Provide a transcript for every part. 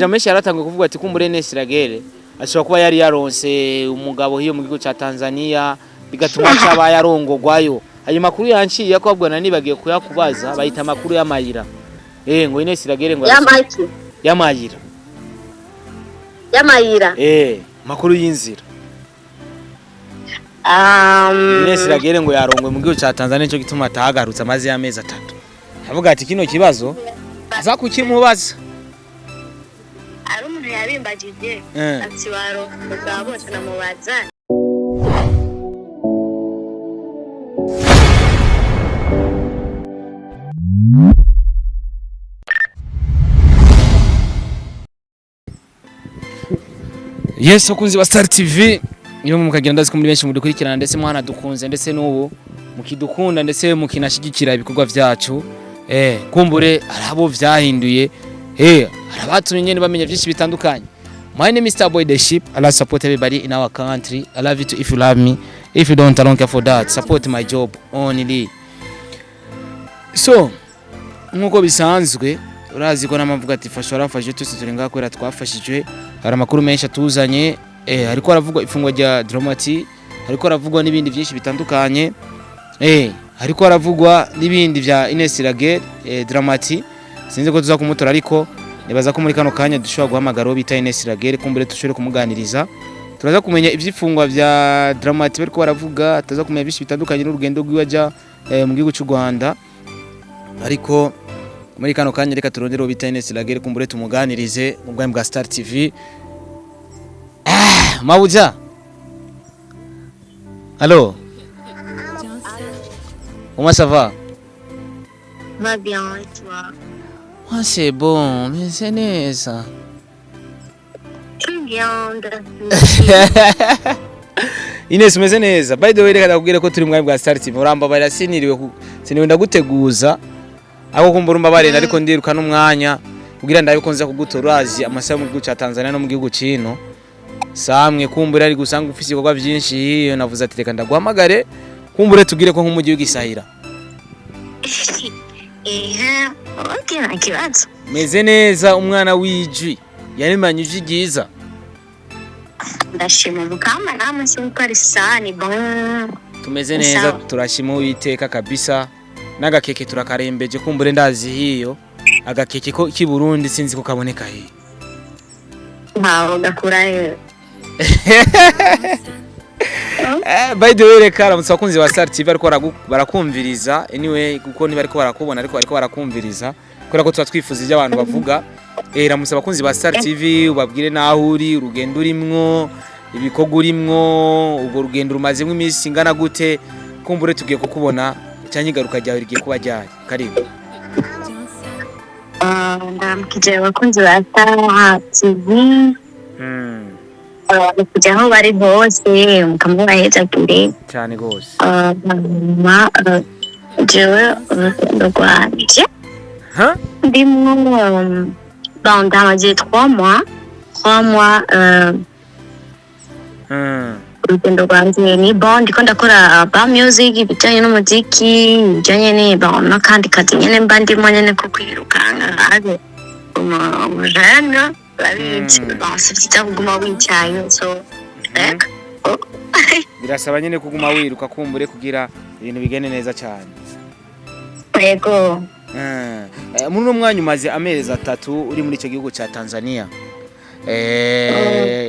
Jameshi yaratangwe kuvuga ati kumbure Nesiragere ashobora kuba yari yaronse umugabo hiyo mu gihugu ca Tanzania bigatuma cyaba yarongogwayo. Ayo makuru yanciye yakobwana nibagiye kuyakubaza bayita makuru y'amayira. Ngo Nesiragere ngo y'amayira. Y'amayira. Makuru y'inzira. Nesiragere ngo yarongwe mu gihugu ca Tanzania cyo gituma atahagarutse amazi y'amezi 3. Avuga ati kino kibazo aza kukimubaza. Yabimbagije ati waro bose namubaza. Yes, okunzi wa Star TV iyo mukagenda ndazi ko muri benshi mudukurikirana ndetse mwana dukunze ndetse n'ubu mukidukunda ndetse mukinashigikira ibikorwa vyacu kumbure arabo vyahinduye arabatumye nyene bamenye byinshi bitandukanye. My name is Starboy the Ship. I support everybody in our country. I love you too if you love me. If you don't, I don't care for that. Support my job only. So, nkuko bisanzwe urazi ko namavuga ati fasha warafashije twese turenga kwera twafashijwe. Hari amakuru menshi atuzanye ariko aravugwa ifungwa rya Dramati, ariko aravugwa n'ibindi byinshi bitandukanye. Ariko aravugwa n'ibindi vya Nesiragere Dramati. Sinzi ko tuza kumutora ariko nibaza ko muri kano kanya dushobora guhamagara bita Nesiragere kumbure tushobore kumuganiriza. Turaza kumenya ivyifungwa vya Dramati bariko baravuga, ataza kumenya byinshi bitandukanye n'urugendo rw'iwaja mu gihugu cy'u Rwanda. Ariko muri kano kanya reka turondere bita Nesiragere kumbure tumuganirize mu bwa mbwa Star TV. Mauja. Allô? Comment ça va? Va bien et toi? Ah, c'est bon, mais c'est neza. Ines umeze neza. By the way reka ndakubwira ko turi mwari bwa Star TV. Urambabarira siniwe ndaguteguza. Ako kumbura umbabarira ariko ndiruka n'umwanya kugira ndabikonza kuguturazi amasaha mu gihugu ca Tanzania no mu gihugu cino. Samwe kumbura ari gusanga ufise ibikorwa byinshi hiyo navuze ati reka ndaguhamagare kumbure tugire ko nk'umujyi w'igisahira. Okay, nakibazo. Meze neza umwana w'ijwi. Yarimanye ijwi ryiza. Ndashima mukama namwe sinko ari sani bon. Tumeze neza turashima Uwiteka kabisa. N'agakeke turakarembeje kumbure ndazi hiyo. Agakeke ko ki Burundi sinzi ko kaboneka hiyo. Gakurayo. By the way reka aramutse abakunzi ba Star TV ariko barakumviriza anyway kuko niba ariko barakubona ariko barakumviriza kubera ko tuba twifuza ibyo abantu bavuga. Ramutse abakunzi ba Star TV ubabwire naho uri urugendo urimwo ibikorwa urimwo ubwo rugendo rumazemo iminsi ingana gute kumbure tugiye kukubona cyangwa igaruka ryawe rigiye kuba ryari. Karibu. Ndamukije abakunzi ba Star TV. Kujya aho bari hose mukamubaheza kure cyane gose. Jewe urugendo rwanje ndimwo ndamaze 3 mois urugendo rwanje ni bon ndiko ndakora ba music bijanye n'umuziki bijanye ni bon n'akandi kazi nyene mba ndimo nyene ko kwirukanga aje umujana sifite kuguma wicaye so birasaba nyene kuguma wiruka kumbure kugira ibintu bigene neza cyane. Yego. Muri umwanya umaze amezi 3 uri muri icyo gihugu ca Tanzania.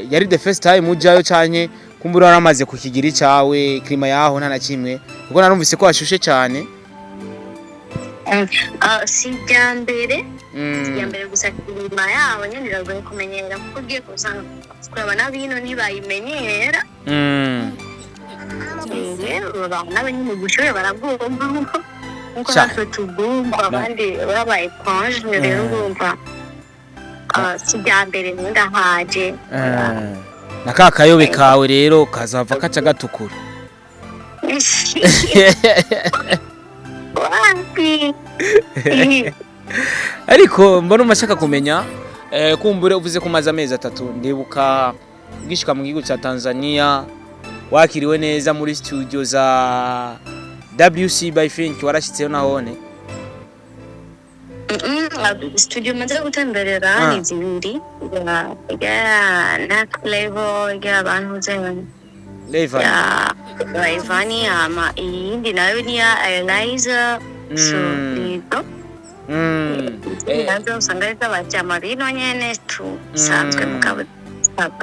Yari the first time ujayo cyane kumbura waramaze kukigira icyawe klima yaho nta na kimwe kuko narumvise ko hashushe cyane. Sijambere gusa klima yaho nyene biragoye kumenyera kuko ugiye kusanga kuraba nabino ntibayimenyera. Nawe nyine gushoye baragomba nkuko natwe tugomba abandi babaye eponge rero urumva sijambere ndahaje. Nakakayobe kawe rero kazava kaca gatukura. Ariko mbona umashaka kumenya kumbure uvuze ko maze amezi 3 ndibuka gishika mu gihugu ca Tanzania wakiriwe neza muri studio za WC by Fink warashitseyo nahone. studio maze gutemberera ni zibiri ya next level ya abantu zenye ya Ivani ama iyindi nayo ni ya Eliza so nito nazo usanga z'abajama bino nyene tu sanzwe mukaba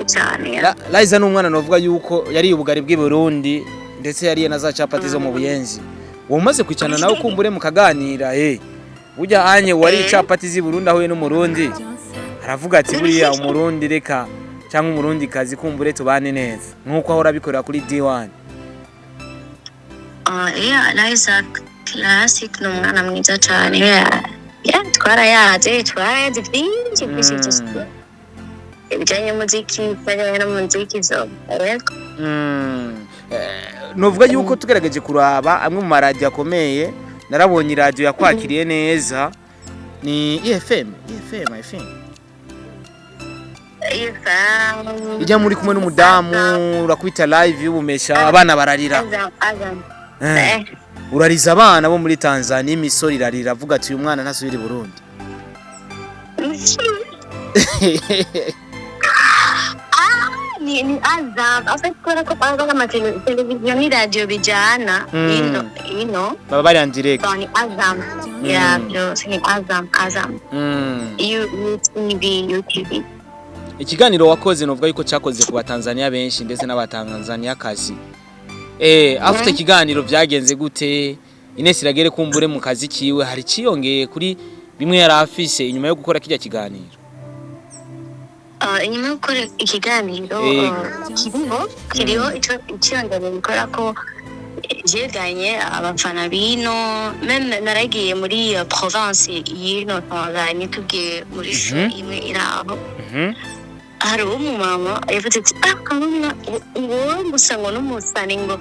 cyane Liza n'umwana novuga yuko yari ubugari bw'i Burundi ndetse yariye na za capati zo mu Buyenzi umaze kwicana nawe kumbure mukaganira burya anye wari capati z'i Burundi aho n'umurundi aravuga ati buriya umurundi reka cyangwa umurundi kazi kumbure tubane neza nkuko ahora bikorera kuri D1 Liza classic n'umwana mwiza cyane ya twarayaje byinshi byinshi ibijanye muziki bajanye no muziki zo novuga yuko tugerageje kuraba amwe mu radio akomeye narabonye radio yakwakiriye neza ni EFM I think ijya muri kumwe n'umudamu urakwita live y'ubumesha abana bararira urariza abana bo muri Tanzania imisori irarira avuga ati uyu mwana ntasubira i Burundi ni Azam afite kora ko panga kama televiziyo ni radio bijana ino baba bari en direct ni Azam ya byo ni Azam YouTube ikiganiro wakoze novuga yuko cyakoze ku batanzania benshi ndetse n'abatanzania kazi afite ikiganiro byagenze gute Ines Iragere kumbure mu kazi kiwe hari ciyongeye kuri bimwe yari afise inyuma yo gukora kijya kiganiro inyuma yo gukora ikiganiro kiriho icyongera bikora ko jeganye abafana bino meme naragiye muri province y'ino Tanzania tugiye muri show imwe iraho hari umumama yavuze ati kamuna ngo musango n'umusani ngo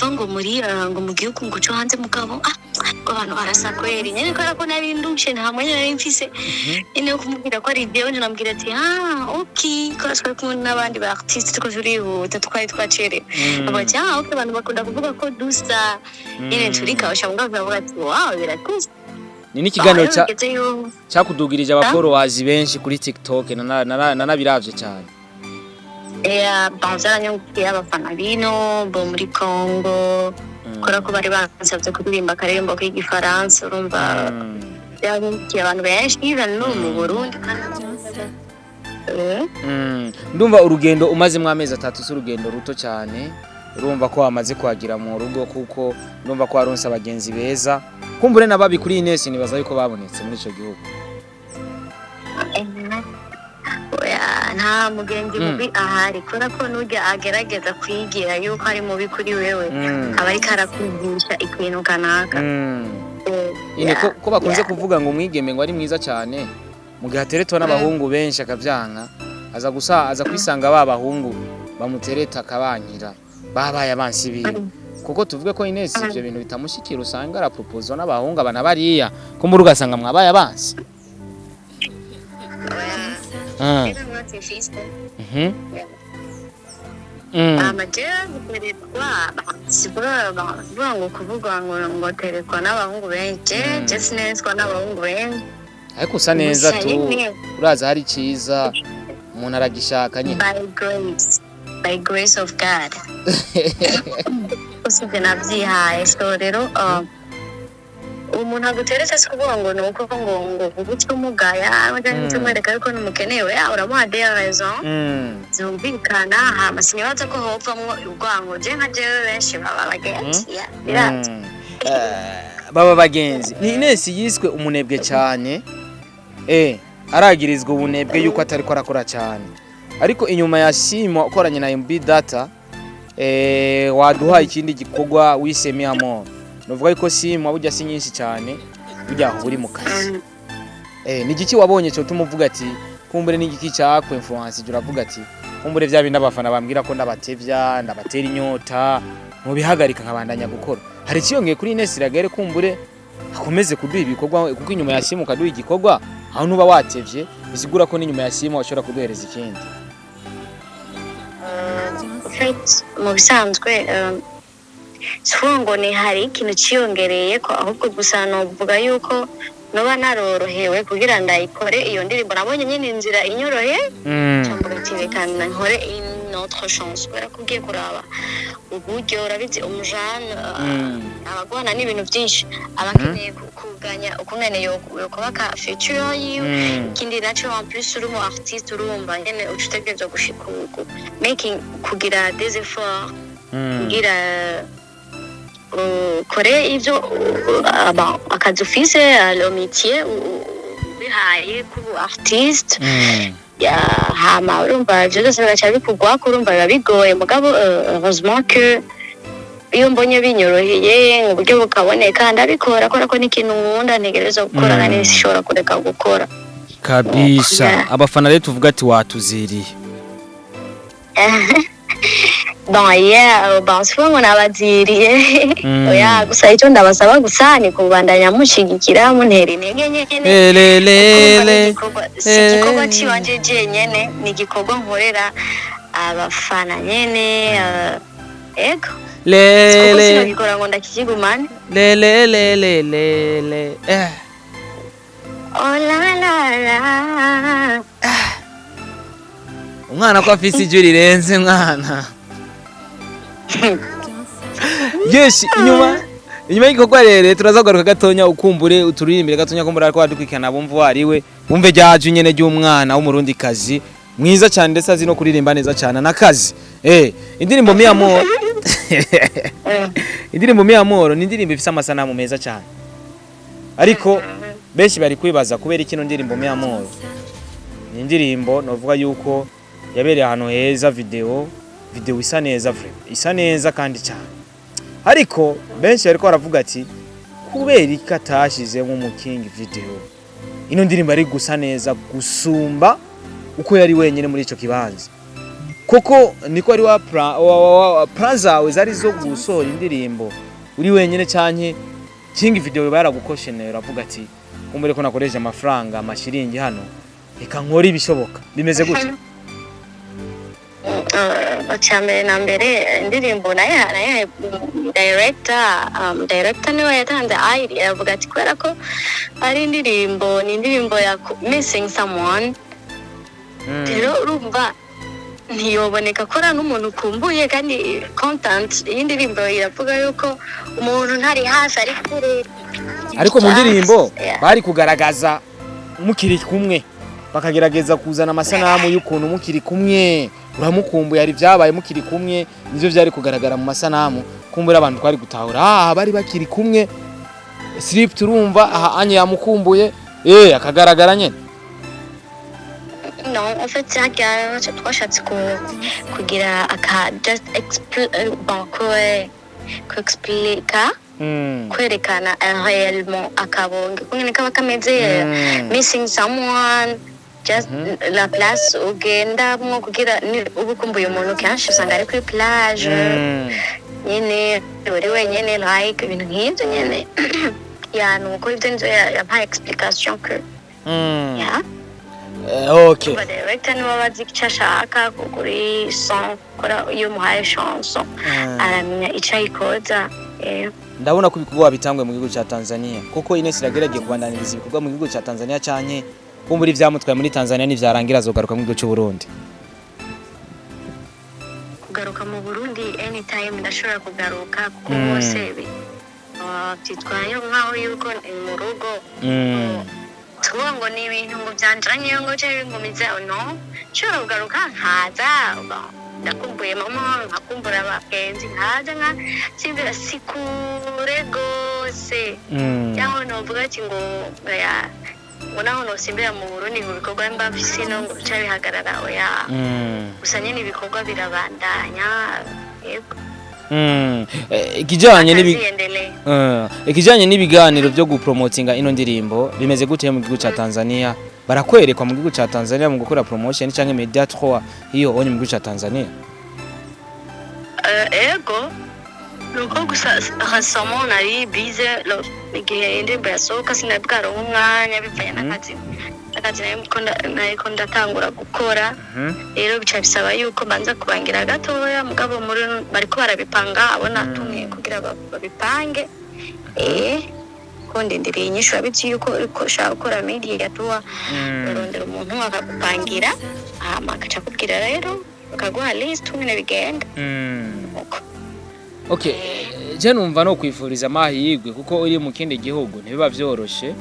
ngo muri ngo mu gihugu ngo cyo hanze mugabo abantu barasakweri nyene ko nari ndushe nta mwanya nari mfise ine kumubwira ko ari video nambwira ati okay ko twari kumwe n'abandi ba artiste tuko turihuta twari twacere abati okay abantu bakunda kuvuga ko dusa ine turika bashanga bavuga ati wow birakuze Nini kiganiro cyakudugirije abafollowers benshi kuri TikTok nanabiravye cyane. Bazaranye kugira abafana bino bo muri Congo. Kora ko bari bansabye kuririmba karembo k'igifaransa urumva. Yagiye abantu benshi no mu Burundi ndumva urugendo umaze mu amezi 3 s'urugendo ruto cyane. Urumva ko amaze kwagira mu rugo kuko ndumva ko aronse abagenzi beza kumbure nababi kuri Ines nibaza yuko babonetse muri ico gihugu nta mugenzi mubi ahari kora ko nujya agerageza kwigira yuko ari mubi kuri wewe abari karakwigisha ikintu kanaka ko bakunze kuvuga ngo umwigeme ngo ari mwiza cyane mu gihe ateretwa n'abahungu benshi akavyanka aza kwisanga babahungu bamutereta akabankira babaye abansi biwe kuko tuvuge ko Ines ivyo bintu bitamushikira usanga ara propose n'abahungu abana bariya ko muri ugasanga mwabaye abansi kuvuga n'abahungu benshi just neza n'abahungu benshi ariko usa neza tu uraza hari ciza umuntu aragishaka nyine by grace of God. Usibye nabyihaye so rero umuntu aguteretse sikuvuga ngo nuko ngo ubutse umugaya n'icyo mwereka ariko numukenewe uramuha des raisons zumvikana hamasinye baza ko hopfamwo urwango je nka jewe benshi baba bagenzi baba bagenzi ni Ines yiswe umunebwe cyane aragirizwa ubunebwe yuko atari ko arakora cyane ariko inyuma ya Simo akoranye na MB Data waduha ikindi gikorwa wisemi amor novuga yuko Simo abujya si nyinshi cyane bijya uri mu kazi ni giki wabonye cyo tumuvuga ati kumbure ni giki cyakwe influence uravuga ati kumbure bya bindi abafana bambwira ko ndabatevya ndabatera inyota mu bihagarika nkabandanya gukora hari ciyongeye kuri Ines Iragere kumbure akomeze kuduha ibikorwa kuko inyuma ya Simo kaduha igikorwa aho nuba watevye bisigura ko n'inyuma ya Simo washobora kuduhereza ikindi mu bisanzwe ngo ni hari ikintu ciyongereye ko ahubwo gusa novuga yuko noba narorohewe kugira ndayikore iyo ndirimbo nabonye nyine inzira inyorohe cyangwa gatirikana nkore notre chance kubera ko ugiye kuraba uburyo urabizi umujana abagwana n'ibintu byinshi abakeneye kuganya ukungene yo kubaka future yiwe ikindi naco en plus uri mu artiste urumva nyene ucutegerezwa gushika making kugira des efforts kugira kore ivyo akazi ufise le métier bihaye ku artiste ya hama urumva ivyo byose bigaca bikugwako urumva biba bigoye mugabo heureusement que iyo mbonye binyoroheye mu buryo bukaboneka ndabikora kubera ko n'ikintu nkunda ntegereza gukora kandi sishobora kureka gukora kabisa. Abafana rero tuvuga ati watuziriye. Bon yeah basfo nabaziriye oya gusa icyo ndabasaba gusa ni kubandanya mushigikira muntera intege nyene igikorwa cy'iwanje jenyene ni igikorwa nkorera abafana nyene ego lele gikora ngo ndakigumane lele oh la la umwana ko afise ijwi rirenze mwana. Yes, inyuma y'igikorwa rero turazagaruka gatonya ukumbure uturirimbire gatonya ko muri ariko badukwikana bumva wariwe bumve ryaje nyene ry'umwana w'umurundi kazi mwiza cyane ndetse azi no kuririmba neza cyane nakazi. Indirimbo Mi Amor indirimbo Mi Amor ni indirimbo ifise amasanamu meza cyane ariko benshi bari kwibaza kubera ikino ndirimbo Mi Amor ni indirimbo novuga yuko yabereye ahantu heza video isa neza isa neza kandi cyane ariko benshi ariko baravuga ati kubera ikatashize mu King video ino ndirimbo ari gusa neza gusumba uko yari wenyine muri ico kibanza koko niko ari wa plaza zari zo gusohora indirimbo uri wenyine cyane King video baragukoshenera avuga ati kumbere ko nakoresha amafaranga amashiringi hano reka nkora ibishoboka bimeze gute cyambere na mbere indirimbo naye director niwe yatanze idea avuga ati kubera ko ari indirimbo ni indirimbo ya missing someone rero urumva ntiyoboneka kora n'umuntu kumbuye kandi content y'indirimbo iravuga yuko umuntu ntari hafi ari kure ariko mu ndirimbo bari kugaragaza mukiri kumwe bakagerageza kuzana amasanamu y'ukuntu mukiri kumwe uramukumbuye ari byabaye mukiri kumwe nivyo byari kugaragara mu masanamu kumbura abantu twari gutahura bari bakiri kumwe slip turumva aha anye yamukumbuye akagaragara nyene non en fait c'est twashatse kugira aka just explica kwerekana réellement akabonge kungene kaba kameze missing someone just la place ugenda mwo kugira ubukumbuye umuntu kenshi usanga ari kuri plage nyene uri wenyene like ibintu nk'ivyo nyene ya nuko ivyo nzo yampaye explication que ya okay director niwe bazi icyo ashaka kuri son kora iyo muhaye chanson aramenya icyo ayikoza ndabona ko ibikorwa bitangwe mu gihugu cya Tanzania kuko Ines iragerageye kubandaniriza ibikorwa mu gihugu cya Tanzania cyane kumbura ivyamutwaye muri Tanzania nivyarangira azogaruka mu gihugu cy'u Burundi kugaruka mu Burundi anytime ndashobora kugaruka kuko bose byitwaye nkaho yuko mu rugo tuvuga ngo ni ibintu ngo byanjanye ngo cyangwa ingumiza no nshobora kugaruka nkaza ndakumbuye mama nkakumbura abagenzi nkaza nka simbira sikure gose cyangwa novuga ati ngo ya naho nosimbira mu Burundi mu bikorwa mbafise no ngo bihagarara oya gusa nyine ibikorwa birabandanya yego ikijanye n'ibiganiro byo gupromotinga ino ndirimbo bimeze gute mu gihugu cya Tanzania barakwerekwa mu gihugu cya Tanzania mu gukora promotion cyangwa media 3 iyo onye mu gihugu cya Tanzania ego nuko gusa récemment nari bize igihe indirimbo yasohoka sinabwara umwanya bivanye n'akazi nariko ndatangura gukora rero bica bisaba yuko banza kubangira gatoya mugabo muri bariko barabipanga abona tumwe kugira babipange ko ndindiriye inyishu yabizi yuko uriko ushaka gukora media tour urondera umuntu akagupangira akaca akubwira rero akaguha list nyine bigenda. Okay, je numva no kwifuriza amahirwe kuko uri mu kindi gihugu ntibiba vyoroshe.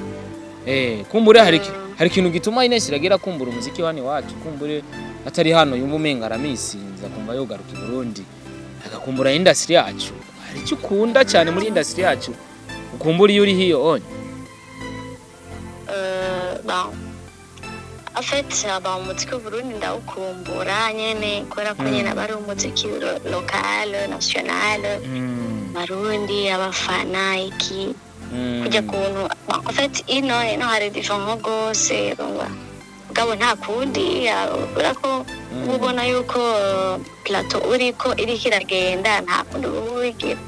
Kumbure hari ikintu gituma Ines iragira kumbura umuziki wani wacu, kumbure atari hano yumva umenga aramisinza kumva yogaruka i Burundi akakumbura industry yacu. Hari icyo ukunda cyane muri industry yacu ukumbura iyo uri hiyo on? En fait, umuziki w'Uburundi ndawukumbura nyene kubera ko nyene abari umuziki local, national, Barundi, abafana iki kujya kuntu. En fait, ino hari différent gose gabo nta kundi urako ubona yuko plateau uriko iragenda nta kundi ubigira.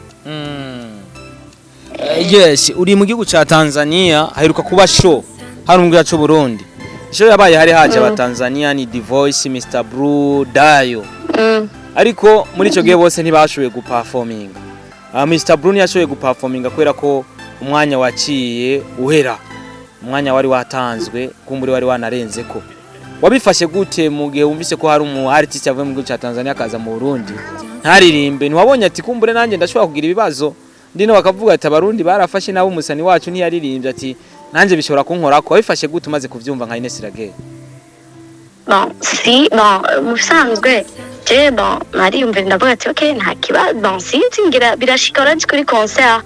Yes, uri mu gihugu ca Tanzania haheruka kuba show hari mu gihugu cyo Burundi. Show yabaye hari haje aba Tanzania ni The Voice, Mr Blue, Dayo. Ariko muri ico gihe bose ntibashoboye guperforminga. Mr Blue yashoboye guperforminga kwera ko umwanya waciye uhera. Umwanya wari watanzwe kumburi wari wanarenze ko. Wabifashe gute mu gihe wumvise ko hari umu artist yavuye mu gihugu ca Tanzania akaza mu Burundi? Ntaririmbe ntiwabonye ati kumbure nanjye ndashobora kugira ibibazo. Ndino bakavuga ati abarundi barafashe nabo umusani wacu ntiyaririmbye ati nanjye bishobora kunkora ko. Wabifashe gute umaze kuvyumva nka Ines Iragera? Musanzwe je nariyumva ndavuga ati okay nta kibazo sinzingira birashika uraje kuri concert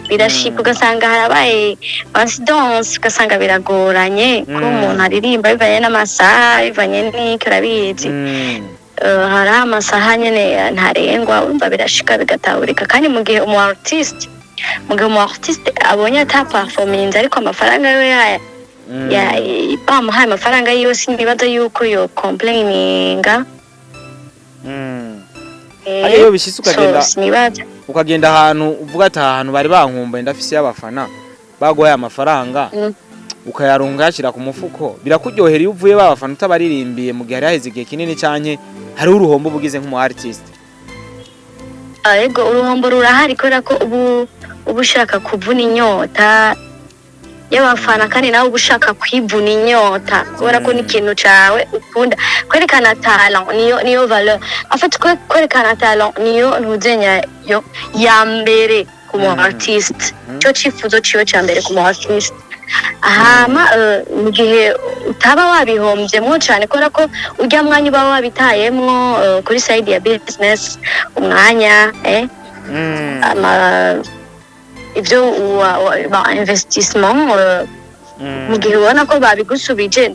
birashika ugasanga harabaye incidence ugasanga biragoranye ko umuntu aririmba bivanye n'amasaha bivanye n'icyo rabizi hari amasaha nyene ntarengwa urumva birashika bigatahurika kandi mu gihe umu artist abonye ata performance ariko amafaranga yo bamuhaye amafaranga yose nibaza yuko yo complaininga. Ariyo bishitse ukagenda ahantu uvuga ati ahantu bari bankumba ndafise y'abafana bagoye amafaranga ukayaronga yashira ku mufuko birakuryohera iyo uvuye babafana utabaririmbiye mu gihe hari haheze igihe kinini canke hari uruhombo bugize nk'umu artist. Ego uruhombo rurahari kubera ko ubu ushaka kuvuna inyota y'abafana kandi nawe ubushaka kwivuna inyota kubera ko n'ikintu cawe ukunda kwerekana talent niyo valeur. En fait kwerekana talent niyo ntuzenya yo ya mbere ku mu artist cyo cifuzo ciyo ca mbere ku mu artist. Ahama mu gihe utaba wabihombyemo cyane kubera ko ujya mwanya uba wabitayemwo kuri side ya business umwanya ibyo investissement mu gihe ubona ko babigusubije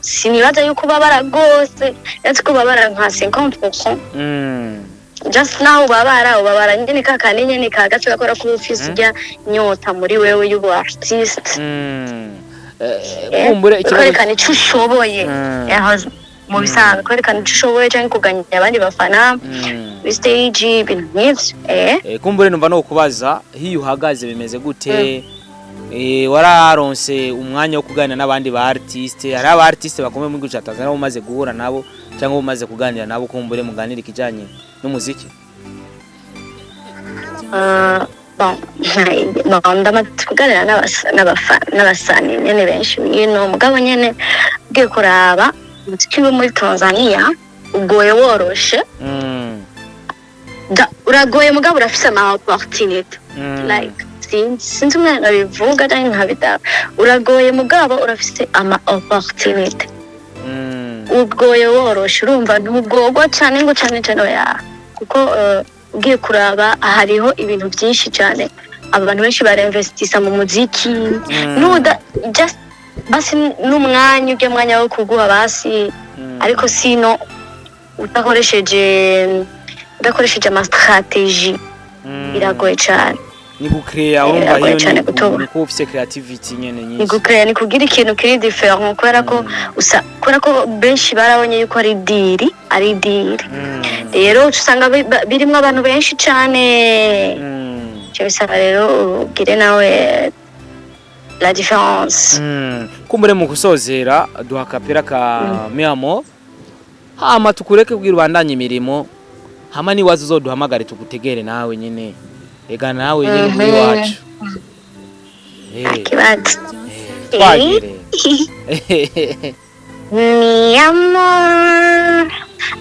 sinibaza yuko babara gose ndetse ko babara nka 50%. Just now ubabara nyene kakane nyene kagacu gakora ku office ijya nyota muri wewe y'ubu artist. Kumbure kwerekana icyo ushoboye mu bisanzwe kwerekana icyo ushoboye cyangwa kuganya abandi bafana stage ibintu nk'ivyo. Kumbure numva no kubaza hiyo uhagaze bimeze gute? Wararonse umwanya wo kuganira n'abandi ba artist, hari aba artist bakomeye mu gihugu cya Tanzania umaze guhura nabo cyangwa umaze kuganira nabo kumbure muganira ikijanye n'umuziki? Ndamaze kuganira n'abasani nyene benshi bino mugabo nyene ugiye kuraba umuziki wo muri Tanzania ugoye woroshe. Uragoye mugabo urafise ama opportunity like sinzi umwana bivuga cyangwa nkabita uragoye mugabo urafise ama opportunity. Ugoye woroshe urumva ntugogwa cyane ngo cyane oya kuko ugiye kuraba hariho ibintu byinshi cyane abantu benshi barinvestisa mu muziki nuda just basi n'umwanya ujye mwanya wo kuguha basi ariko sino udakoresheje ama strategy biragoye cyane. Ni gucreate urumva hiyo ni ufise creativity nyene nyinshi. Ni gucreate ni kugira ikintu kiri different kubera ko benshi barabonye yuko ari diri rero usanga birimo abantu benshi cyane cyo bisaba rero ugire nawe la différence. Kumbure mu kusozera duha kapera ka Miamo hama tukureke kubwira ubandanye imirimo hama ni wazo zoduhamagare tugutegere nawe nyine ega nawe nyine muri wacu. kibazo twagire Mi amor,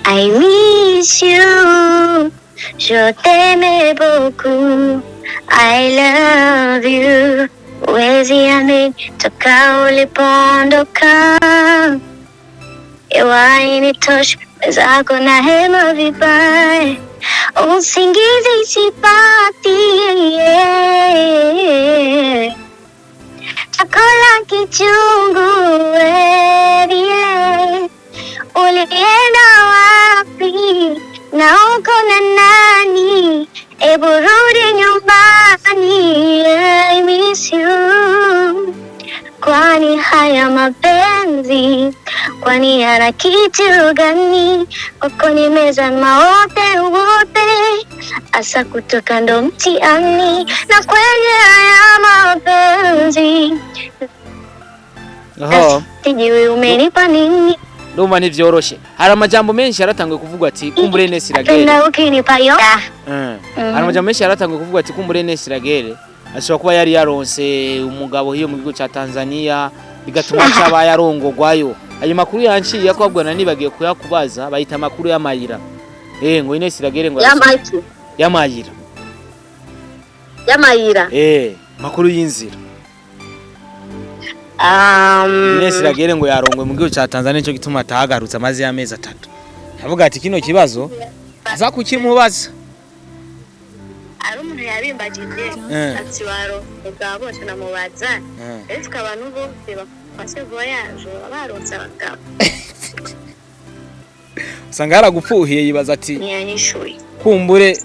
I miss you. Je t'aime beaucoup. I love you. Huwezi amini toka ulipoondoka. Hainitoshi mwenzako na hema vibaya. Usingizi sipati. Chakula kichungu wewe. Ulienda wapi na uko na nani? Ebu rudi nyumbani, I miss you. Kwani haya mapenzi, kwani yana kitu gani? Kwako nimezama wote, asa kutoka ndo mtihani. Na kwenye haya mapenzi sijui umenipa nini. Ndumva ntivyoroshe. Hari amajambo menshi yaratangwe kuvugwa ati kumbure Ines Iragere. Penda ukinipa yo. Hari amajambo menshi yaratangwe kuvugwa ati kumbure Ines Iragere ashobora kuba yari yaronse umugabo hiyo mu gihugu ca Tanzania bigatuma cyaba yarongogwayo. Ayo makuru yanciye yakobwana nibagiye kuyakubaza bayita makuru y'amayira. Ngo Ines Iragere ngo y'amayira. Makuru y'inzira. Ines Iragere ngo yarongwe mu gihugu ca Tanzania nico gituma atahagarutse amazi y'amezi 3. Yavuga ati kino kibazo aza kukimubaza. Ari umuntu yabimbagije ati waro ubwabo tunamubaza ariko abantu bose bafashe voyage abaronse abagabo. Usanga yaragupfuhiye yibaza ati nyanyishuye kumbure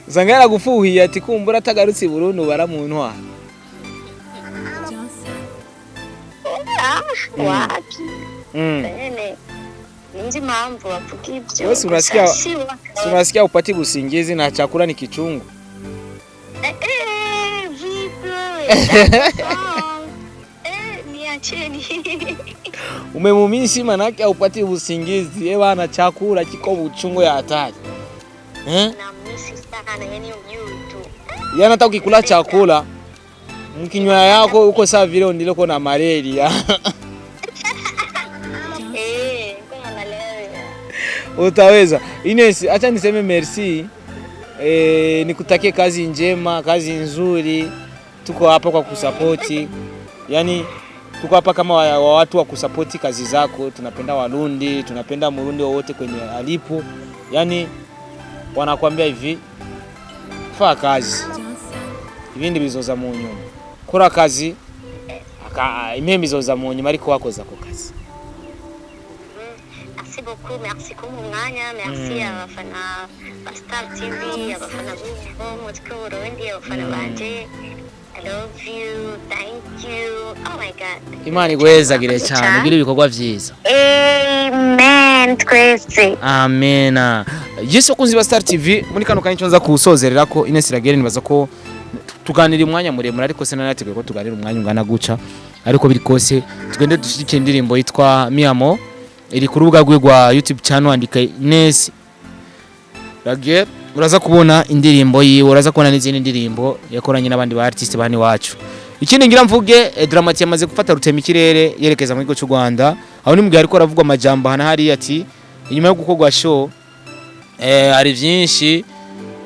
usanga yaragufuhiye ati kumbura atagarutse i Burundi baramuntwa. Wapi bene nzi mambo wavuga ibyo. Wewe unasikia upati busingizi na chakula ni kichungu. Niacheni. Umemumisi manake upati busingizi bana chakula kiko buchungu ya hatari. Na misi sana yani ujui tu. Yana hata ukikula chakula mkinywa yako uko sawa vile ndilo kona malaria. Kuna malaria. Utaweza. Ines, acha niseme merci. Nikutakie kazi njema, kazi nzuri. Tuko hapa kwa kusupporti. Yaani tuko hapa kama watu wa kusupporti kazi zako. Tunapenda Warundi, tunapenda Murundi wote kwenye alipo. Yaani wanakuambia hivi, faa kazi. Ibindi bizoza mu nyuma. Kora kazi imwe bizoza mu nyuma ariko wakoza ko kazi. Merci beaucoup, merci kumwanya, merci abafana ba Star TV, abafana b'umutwe Burundi, abafana banje. I love you, thank you. Oh my God. Imana igwezagire cyane ugira ibikorwa vyiza. Amen twese. Amen. Yesu kunzi ba Star TV muri kano kanya nza kusozerera ko Ines Iragere nibaza ko tuganira umwanya muremure ariko se nanateguye ko tuganira umwanya ungana guca ariko biri kose tugende dushike indirimbo yitwa Miamo iri ku rubuga rwa YouTube channel andika Ines Iragere uraza kubona indirimbo yiwe uraza kubona n'izindi ndirimbo yakoranye n'abandi ba artiste bani wacu. Ikindi ngira mvuge Dramati yamaze gufata rutema ikirere yerekeza mu gihugu cy'u Rwanda aho ni mugihe ariko aravuga amajambo hana hari ati inyuma yo gukorwa show ari byinshi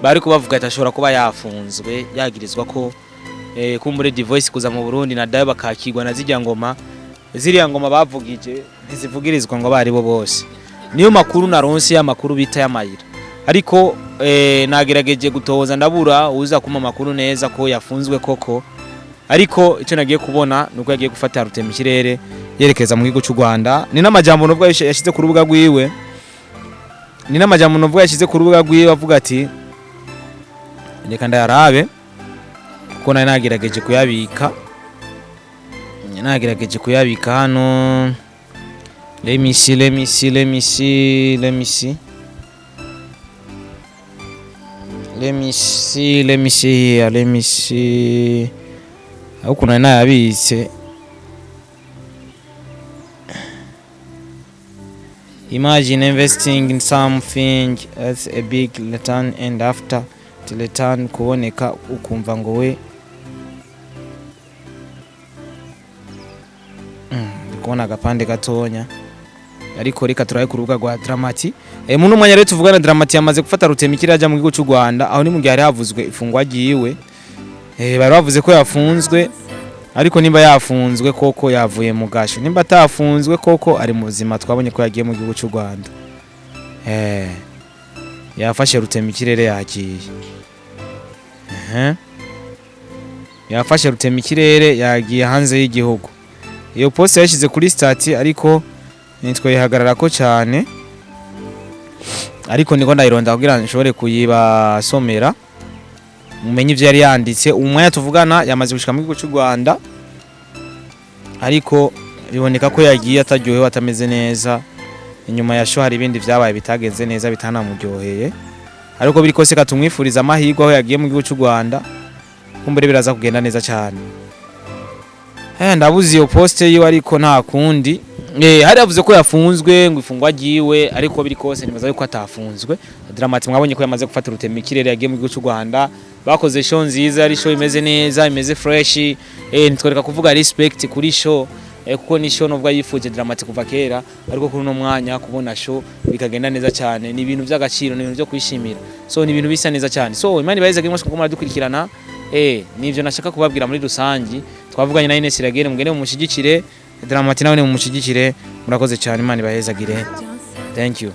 bari kubavuga atashobora kuba yafunzwe yagirizwa ko kumbure Divoice kuza mu Burundi na dayo bakakigwa na zijya ngoma ziriya ngoma bavugije ntizivugirizwa ngo bari bo bose. Niyo makuru naronse ya makuru bita y'amayira ariko nagerageje gutoza ndabura uza kuma makuru neza ko yafunzwe koko ariko icyo nagiye kubona nuko yagiye gufata rutema ikirere yerekeza mu gihugu cy'u Rwanda. Ni n'amajambo nubwo yashize ku rubuga rwiwe avuga ati ndeka ndayarabe kuko nagerageje kuyabika hano. Let me see. Huko na nayabitse. Imagine investing in something as a big return and after the return kuboneka ukumva ngo we kubona agapande gatonya ariko reka turaye ku rubuga rwa Dramati. Muno mwanya rero tuvugana Dramati yamaze gufata rutemikira aja mu gihugu cy'u Rwanda, aho ni mu gihe hari havuzwe ifungwa giwe. Bari bavuze ko yafunzwe, ariko nimba yafunzwe koko yavuye mu gasho, nimba atafunzwe koko ari mu buzima. Twabonye ko yagiye mu gihugu cy'u Rwanda, yafashe rutemikirere yagiye, yafashe rutemikirere yagiye hanze y'igihugu. Iyo post yashize kuri stati, ariko nitwe yihagarara ko cyane, ariko niko ndayironda kugira nshobore kuyibasomera mumenye ivyo yari yanditse. Umwanya tuvugana yamaze gushika mu gihugu cy'u Rwanda, ariko biboneka ko yagiye ataryohewe, atameze neza. Inyuma ya show hari ibindi vyabaye bitagenze neza, bitanamuryoheye, ariko biri kose katumwifuriza amahirwe aho yagiye mu gihugu cy'u Rwanda. Kumbere biraza kugenda neza cyane. Ndabuze iyo post yiwe, ariko nta kundi. Hari yavuze ko yafunzwe, ngo ifungwa giwe, ariko biri kose nibaza yuko atafunzwe. Dramati mwabonye ko yamaze gufata rutemikirere yagiye mu gihugu cy'u Rwanda, bakoze show nziza, ari show imeze neza, imeze fresh. Nitwereka kuvuga respect kuri show, kuko ni show nubwo yifuje Dramati kuva kera, ariko kuri no mwanya kubona show bikagenda neza cyane, ni ibintu by'agaciro, ni ibintu byo kwishimira. So ni ibintu bisa neza cyane. So Imana ibayeze mwese ko muradukurikirana. Nivyo nashaka kubabwira muri rusangi. Twavuganye na Ines Iragere, mugende mu mushigikire Dramati, nawe ne mu mushigikire. Murakoze cyane, Imana ibayezagire. Thank you.